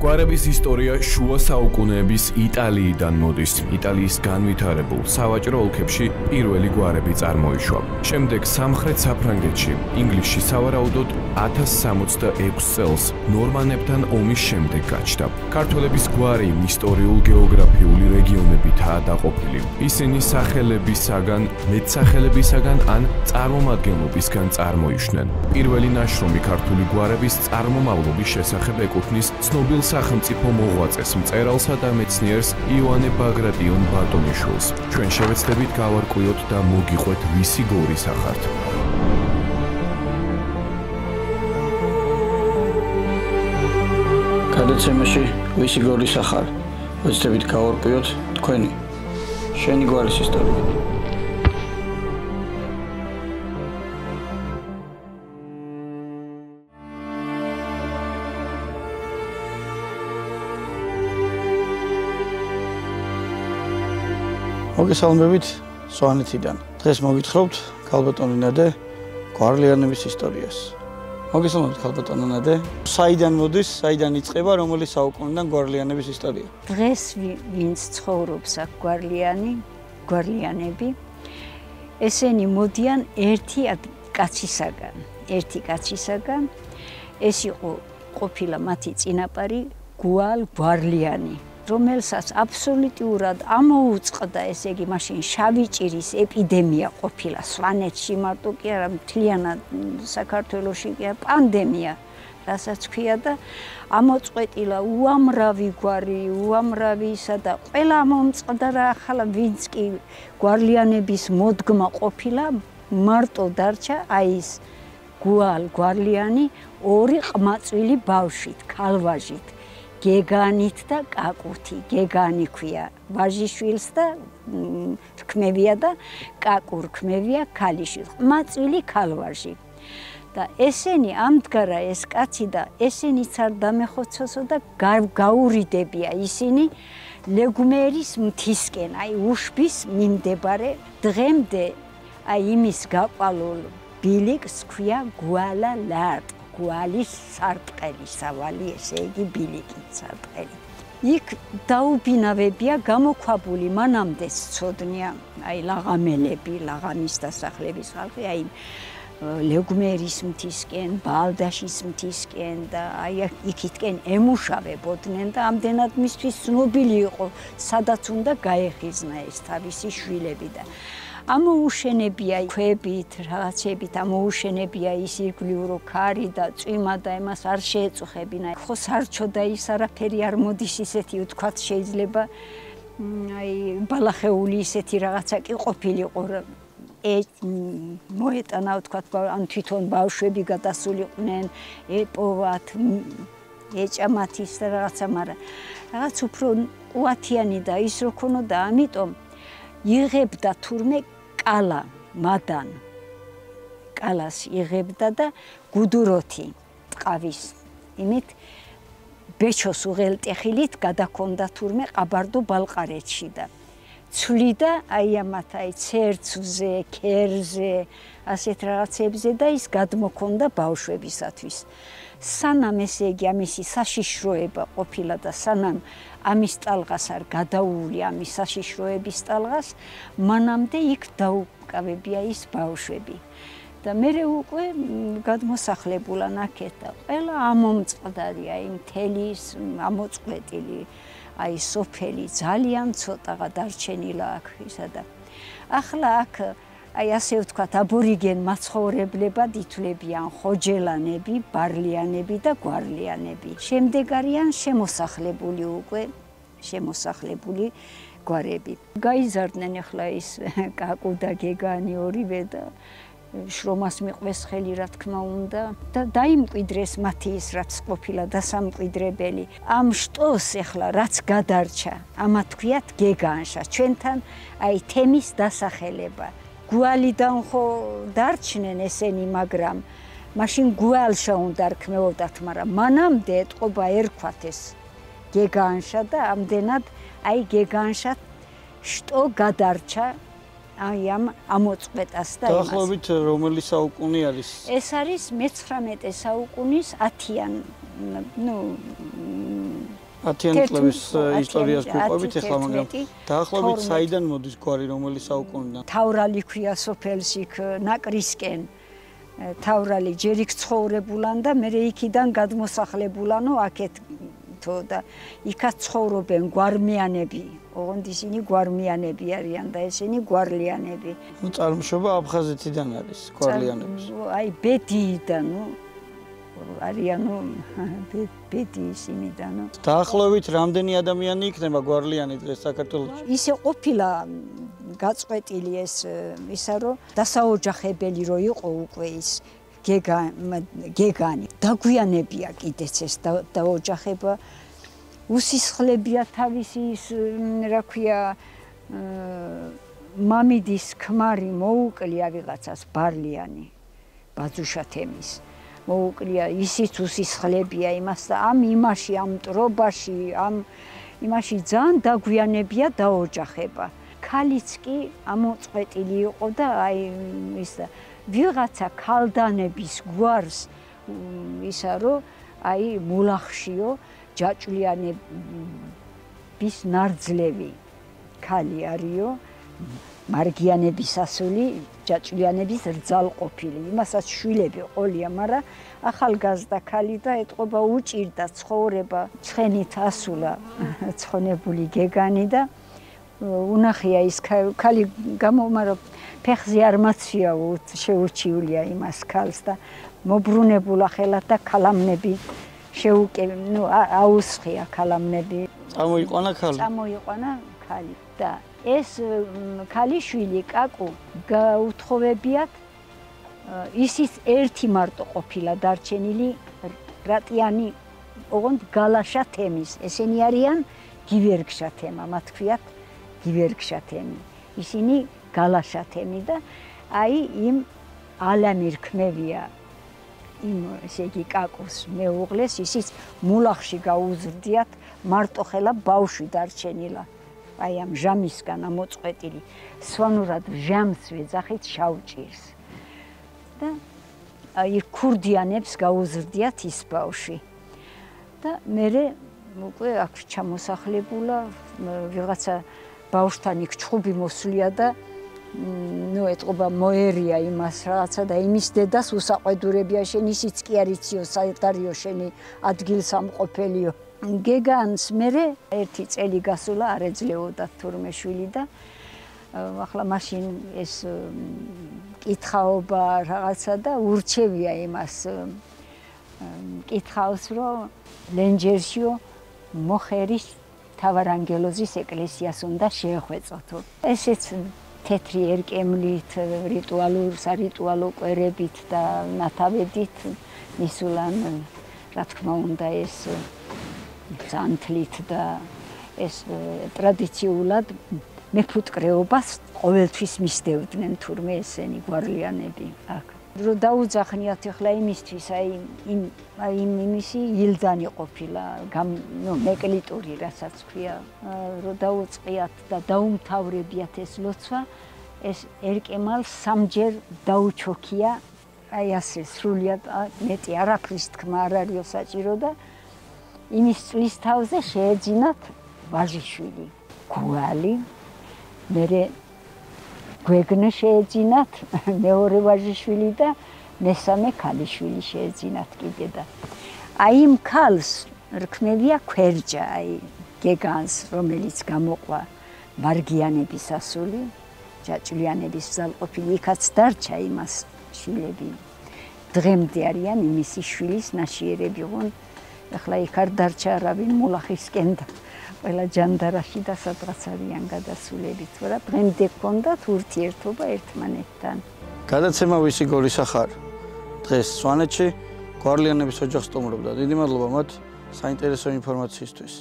გვარების ისტორია შუა საუკუნეების იტალიიდან მოდის. იტალიის განვითარებულ სავაჭრო ოლქებში პირველი გვარები წარმოიშვა. შემდეგ სამხრეთ საფრანგეთში, ინგლისში სავარაუდოდ 1066 წელს ნორმანებთან ომის შემდეგ გაჩნდა. ქართველების გვარი ისტორიულ-გეოგრაფიული რეგიონებითაა დაყოფილი. ისინი სახელებისაგან, მეტსახელებისაგან ან წარმომადგენლობისგან წარმოიშნენ. პირველი ნაშრომი ქართული გვარების წარმომავლობის შესახებ ეკუთვნის ცნობილ სახელმწიფო მოღვაწეს, მწერალსა და მეცნიერს იოანე ბაგრატიონ ბატონიშვილს. ჩვენ შევეცდებით გავარკვიოთ და მოგიყვეთ ვისი გორის ახართ. გადაცემაში ვისი გორის ახარ, ვეცდებით გავარკვიოთ თქვენი, შენი გვარის ისტორია. მოგესალმებით სვანეთიდან. დღეს მოგითხრობთ ქალბატონი ნადე გვარლიანების ისტორიას. მოგესალმებით ქალბატონო ნადე. საიდან მოდის, საიდან იწყება, რომელი საუკუნიდან გვარლიანების ისტორია? დღეს ვინც ცხოვრობს აქ გვარლიანები, ესენი მოდიან ერთი კაცისაგან. ეს იყო ყოფილა მათი წინაპარი გვარლიანი. რომელსაც აბსოლუტურად ამოუწყდა, ესე იგი, მაშინ შავი ჭირის ეპიდემია ყოფილა სვანეთში, მარტო კი არა, მთლიანად საქართველოში კი არა, პანდემია, რასაც ქვია და ამოწყვეტილა უამრავი გვარი, უამრავი ისა და ყველა ამომწყდა რა, ახლა ვინც კი გვარლიანების მოდგმა ყოფილა, მარტო დარჩა აი ეს გვარლიანი ორი ყმაწვილი ბავშვით, ქალვაჟით. გეგანით და კაკუთი, გეგანი ქვია ვაჟიშვილს და რქმევია და კაკუ რქმევია ქალიშვილი, ყმაწვილი ქალვაჟი. და ესენი ამდგარა ეს კაცი და ესენიც არ დამეხოცოსო და გაურიდებია ისინი ლეგუმერის მთისკენ, აი უშბის მიმდებარე დღემდე აი იმის გაყვალულ ბილიკს ქვია გვალა ლარტ. გვალის სარტყელი, სავალი, ესე იგი ბილიკი სარტყელი. იქ დაუბინავებია გამოქვაბული, მანამდე სცოდნია, აი ლაღამელები, ლაღამის დასახლების ხალხი, აი ლეგუმერის მთისკენ, ბალდაშის მთისკენ და აი იქითკენ ემუშავებოდნენ და ამდენად მისთვის ცნობილი იყო, სადაც უნდა გაეხიზნა ეს თავისი შვილები და ამოუშენებია ქვებით, რაღაცებით, ამოუშენებია ის ირგვლივ რო ქარი და წვიმა და იმას არ შეეწუხებინა. ხო სარჩოდა ის არაფერი არ მოდის ისეთი ვთქვათ შეიძლება აი ბალახეული ისეთი რაღაცა კი ყოფილიყო მოეტანა ვთქვათ ან თვითონ ბავშვები გადასულიყვნენ, ეპოვათ, ეჭამათ ის რაღაცა, მაგრამ რაღაც უფრო ყუათიანი და ის რო ქონოდა, ამიტომ იღებდა თურმე კალა, მადან, კალას იღებდა და გუდუროთი ტყავის, იმით ბეჩოს უღელტეხილით გადაქონდა თურმე ყაბარდო ბალყარეთში და ცვლიდა აი ამათ აი ცერცვზე, ქერზე, ასეთ რაღაცებზე და ის გადმოქონდა ბავშვებისათვის. სანამ ესე იგი ამისი საშიშროება ყოფილა და სანამ ამის ტალღას არ გადაული ამის საშიშროების ტალღას, მანამდე იქ დაუკავებია ის ბავშვები. და მერე უკვე გადმოსახლებულა ნაკეთ და ყველა ამომწყდარია იმ თელის ამოწყვეტილი, აი სოფელი ძალიან ცოტაღა დარჩენილა აქ ისა და ახლა აქ აი ასე ვთქვათ აბორიგენ მაცხოვრებლებად ითვლებიან ხოჯელანები, ბარლიანები და გვარლიანები. შემდეგ არიან შემოსახლებული უკვე, შემოსახლებული გვარები. გაიზარდნენ ახლა ის კაკუ და გეგანი ორივე და შრომას მიყვეს ხელი რა თქმა უნდა და დაიმკვიდრეს მათი ის რაც ყოფილა დასამკვიდრებელი. ამ შტოს ახლა რაც გადარჩა, ამათ ქვიათ გეგანშა, ჩვენთან აი თემის დასახელება. გვალიდან ხო დარჩნენ ესენი, მაგრამ მაშინ გვალშა უნდა რქმეოდათ, მაგრამ მანამდე ეტყობა ერქვათ ეს გეგანშა და ამდენად აი გეგანშა შტო გადარჩა აი ამ ამოწყვეტას და იმას. დაახლოებით რომელი საუკუნე არის? ეს არის მე-19 საუკუნის 10-იან, 10-იანი წლების ისტორიას გვიყვებით ახლა, მაგრამ დაახლოებით საიდან მოდის გვარი, რომელი საუკუნიდან? თავრალი ქვია სოფელს იქ ნაკრისკენ. თავრალი ჯერ იქ ცხოვრებულან და მე იქიდან გადმოსახლებულანო აქეთო და იქაც ცხოვრობენ გვარმიანები. ოღონდ ისინი გვარმიანები არიან და ესენი გვარლიანები. ნუ წარმოშობა აფხაზეთიდან არის გვარლიანების. აი ბედიიდან, არიანო ბედი ისინიდან. დაახლოებით რამდენი ადამიანი იქნება გვარლიანი დღეს საქართველოში? ისე ყოფილა გაწყვეტილი ეს ისა რომ დასაოჯახებელი რო იყო უკვე ის გეგანი დაგვიანებია კიდეც ეს დაოჯახება უსისხლებია თავისი ის რა ქვია მამიდის ქმარი მოუკლია ვიღაცას ბარლიანი ბაძუშათემის მოუკლია ისიც უსისხლებია იმას და ამ იმაში ამ მტრობაში ამ იმაში ძალიან დაგვიანებია დაოჯახება ქალიც კი ამოწყვეტილი იყო და აი ის ვიღაცა ქალდანების გვარს ისა რომ აი მულახშიო ჯაჭვლიანების ნარძლევი ქალი არისო მარგიანების ასული ჯაჭვლიანების რძალყოფილი იმასაც შვილები ყოლია მაგრამ ახალგაზრდა ქალი და ეტყობა უჭირდა ცხოვრება ცხენით ასულა ცხონებული გეგანი და უნახია ის ქალი მაგრამ ფეხზე არ მაცვია შეურჩიულია იმას ქალს და მობრუნებულა ხელად და ქალამნები ნუ აუსხია ქალამნები წამოიყვანა ქალი და ეს ქალიშვილი კაკუ გაუთხოვებიათ ისიც ერთი მარტო ყოფილა დარჩენილი რატიანი ოღონდ გალაშა თემის ესენი არიან გივერგშა თემა მათ ქვიათ გივერგშა თემი ისინი გალაშა თემი და აი იმ ალამი რქმევია იმ ესე იგი კაკუს მეუღლეს ისიც მულახში გაუზრდიათ მარტო ხელა ბავშვი დარჩენილა აი ამ ჟამისგან ამოწყვეტილი სვანურად ჟამს ვეძახით შავჭირს და აი ქურდიანებს გაუზრდიათ ის ბავშვი და მერე უკვე აქ ჩამოსახლებულა ვიღაცა ბავშვთან იქ ჩხუბი მოსვლია და ნუ ეტყობა მოერია იმას რაღაცა და იმის დედას უსაყვედურებია შენ ისიც კი არიციო საერთარიო შენი ადგილსამყოფელიო გეგანს მერე ერთი წელი გასულა არ ეძლეოდა თურმე შვილი და ახლა მაშინ ეს კითხაობა რაღაცა და ურჩევია იმას კითხავს რომ ლენჯერშიო მოხერის თავარანგელოზის ეკლესიას უნდა შეეხვეწოთო ესეც თეთრი ერკემლით სარიტუალო კვერებით და ნათავედით მისულან რა თქმა უნდა ეს ზანთლით და ეს ტრადიციულად მეფუტკრეობას ყოველთვის მისდევდნენ თურმე ესენი გვარლიანები აქ რო დაუძახნიათ ახლა იმისთვის აი იმისი ილდანი ყოფილა ნუ მეკლიტური რასაც ქვია რო დაუწყიათ და დაუმთავრებიათ ეს ლოცვა ეს ერკემალ სამჯერ დაუჩოქია აი ასე სრულიად მეტი არაფრის თქმა არ არისო საჭირო და იმის წლის თავზე შეეძინათ ვაჟიშვილი გუალი მერე გვეგნე შეეძინათ მეორე ვაჟიშვილი და მესამე ქალიშვილი შეეძინათ კიდე და აი იმ ქალს რქმევია ქვერჯა აი გეგანს რომელიც გამოყვა მარგიანების ასული ჯაჭვლიანების ზალყოფილი იქაც დარჩა იმას შვილები დღემდე არიან იმისი შვილის ნაშიერები ვონ ახლა იქ არ დარჩა არავინ მულახისკენ და ყველა ჯანდარაში და სადღაც არიან გადასულებით, მაგრამ დღემდე გქონდათ ურთიერთობა ერთმანეთთან. გადაცემა ვისი გოლის ახარ დღეს სვანეთში გვარლიანების ოჯახს სტუმრობდა. დიდი მადლობა მათ საინტერესო ინფორმაციისთვის.